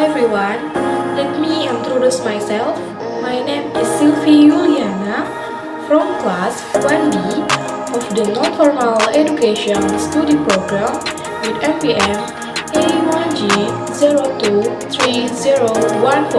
everyone, let me introduce myself. My name is Sylvie Yuliana from class 1B of the Non-Formal Education Study Program with NPM A1G023014.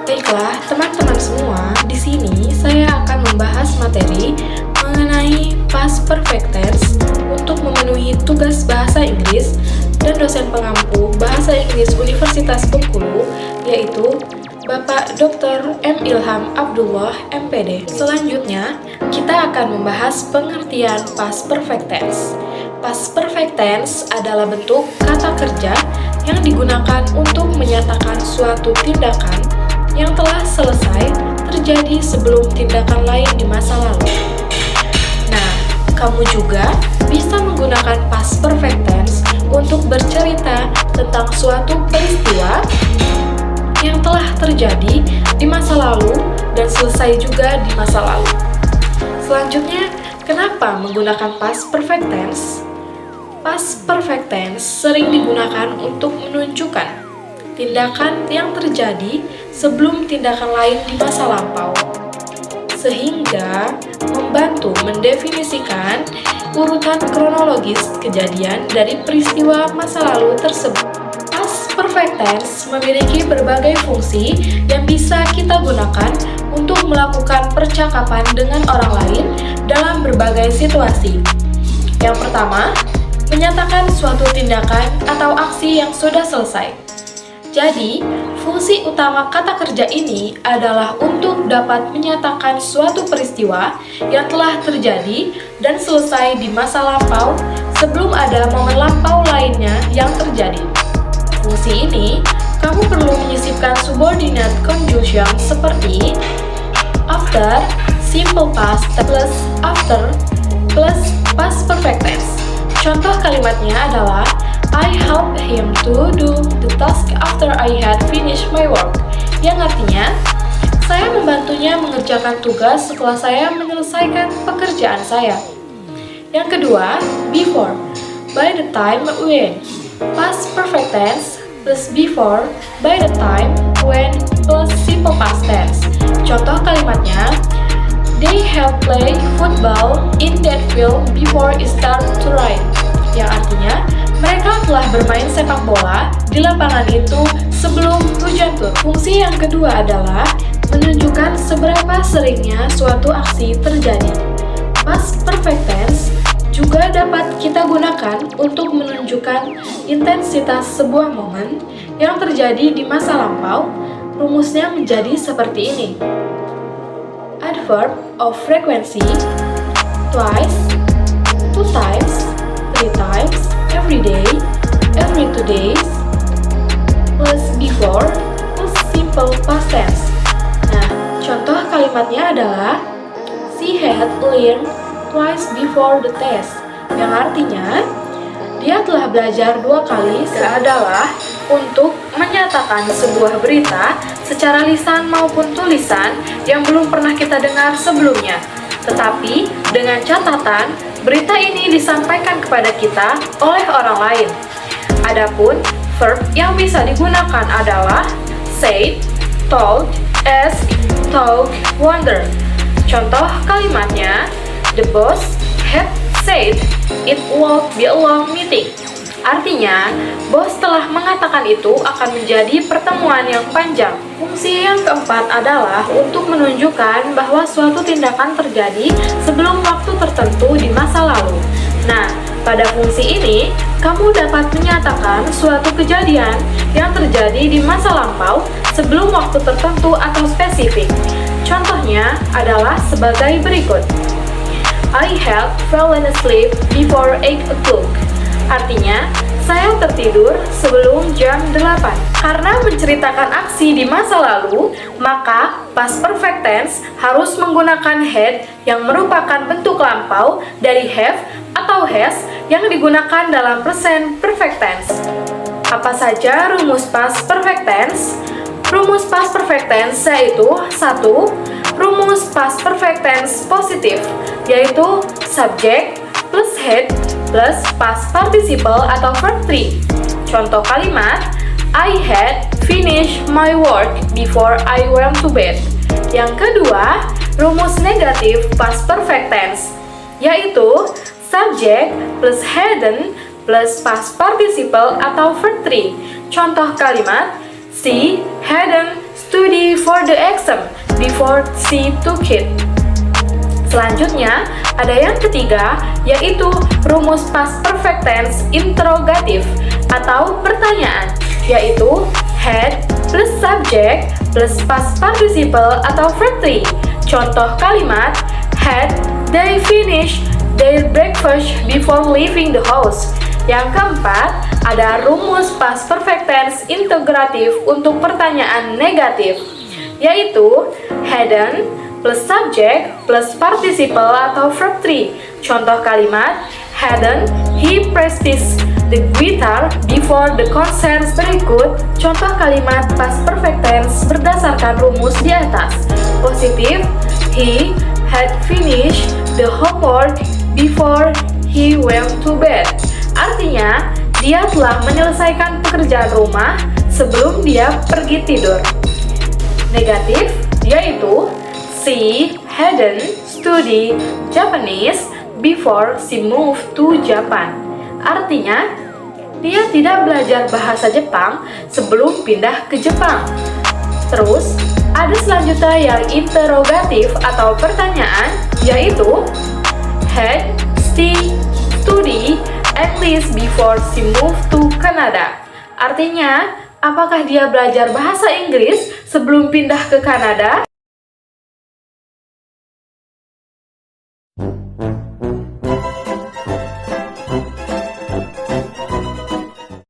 Baiklah, teman-teman semua, di sini saya akan membahas materi mengenai past perfect tense untuk memenuhi tugas bahasa Inggris dan dosen pengampu bahasa Inggris Universitas Bengkulu, yaitu Bapak Dr. M. Ilham Abdullah, MPD. Selanjutnya, kita akan membahas pengertian past perfect tense. Past perfect tense adalah bentuk kata kerja yang digunakan untuk menyatakan suatu tindakan yang telah selesai terjadi sebelum tindakan lain di masa lalu. Nah, kamu juga bisa menggunakan past perfect tense untuk bercerita tentang suatu peristiwa yang telah terjadi di masa lalu dan selesai juga di masa lalu. Selanjutnya, kenapa menggunakan past perfect tense? Past perfect tense sering digunakan untuk menunjukkan tindakan yang terjadi sebelum tindakan lain di masa lampau, sehingga membantu mendefinisikan urutan kronologis kejadian dari peristiwa masa lalu tersebut. Past perfect tense memiliki berbagai fungsi yang bisa kita gunakan untuk melakukan percakapan dengan orang lain dalam berbagai situasi. Yang pertama, menyatakan suatu tindakan atau aksi yang sudah selesai. Jadi, fungsi utama kata kerja ini adalah untuk dapat menyatakan suatu peristiwa yang telah terjadi dan selesai di masa lampau sebelum ada momen lampau lainnya yang terjadi. Fungsi ini, kamu perlu menyisipkan subordinate conjunction seperti after, simple past plus after plus past perfect tense. Contoh kalimatnya adalah I helped him to do the task after I had finished my work, yang artinya saya membantunya mengerjakan tugas setelah saya menyelesaikan pekerjaan saya. Yang kedua, before, by the time when, past perfect tense plus before, by the time when plus simple past tense. Contoh kalimatnya, they have played football in that field before it started to rain, yang artinya mereka telah bermain sepak bola di lapangan itu sebelum hujan turun. Fungsi yang kedua adalah menunjukkan seberapa seringnya suatu aksi terjadi. Past perfect tense juga dapat kita gunakan untuk menunjukkan intensitas sebuah momen yang terjadi di masa lampau. Rumusnya menjadi seperti ini. Adverb of frequency, twice, two times, three times, every day, every 2 days, plus before, plus simple past tense. Nah, contoh kalimatnya adalah she had learned twice before the test, yang artinya dia telah belajar 2 kali. Adalah untuk menyatakan sebuah berita secara lisan maupun tulisan yang belum pernah kita dengar sebelumnya, tetapi dengan catatan berita ini disampaikan kepada kita oleh orang lain. Adapun verb yang bisa digunakan adalah said, told, ask, talk, wonder. Contoh kalimatnya, the boss had said it would be a long meeting. Artinya, bos telah mengatakan itu akan menjadi pertemuan yang panjang. Fungsi yang keempat adalah untuk menunjukkan bahwa suatu tindakan terjadi sebelum waktu tertentu di masa lalu. Nah, pada fungsi ini, kamu dapat menyatakan suatu kejadian yang terjadi di masa lampau sebelum waktu tertentu atau spesifik. Contohnya adalah sebagai berikut. I had fallen asleep before 8 o'clock. Artinya, saya tertidur sebelum jam 8. Karena menceritakan aksi di masa lalu, maka past perfect tense harus menggunakan had yang merupakan bentuk lampau dari have atau has yang digunakan dalam present perfect tense. Apa saja rumus past perfect tense? Rumus past perfect tense yaitu 1. Rumus past perfect tense positif, yaitu subject plus had plus past participle atau verb 3. Contoh kalimat, I had finished my work before I went to bed. Yang kedua, rumus negatif past perfect tense, yaitu subject plus hadn't plus past participle atau verb 3. Contoh kalimat, she hadn't studied for the exam before she took it. Selanjutnya, ada yang ketiga, yaitu rumus past perfect tense interrogatif atau pertanyaan, yaitu had plus subject plus past participle atau verb 3. Contoh kalimat, had they finished their breakfast before leaving the house. Yang keempat, ada rumus past perfect tense integratif untuk pertanyaan negatif, yaitu hadn't plus subject plus participle atau verb 3. Contoh kalimat, hadn't he practiced the guitar before the concert berikut. Contoh kalimat past perfect tense berdasarkan rumus di atas. Positif, he had finished the homework before he went to bed. Artinya, dia telah menyelesaikan pekerjaan rumah sebelum dia pergi tidur. Negatif, yaitu she hadn't studied Japanese before she moved to Japan. Artinya, dia tidak belajar bahasa Jepang sebelum pindah ke Jepang. Terus, ada selanjutnya yang interrogatif atau pertanyaan, yaitu had she studied English before she moved to Canada. Artinya, apakah dia belajar bahasa Inggris sebelum pindah ke Kanada?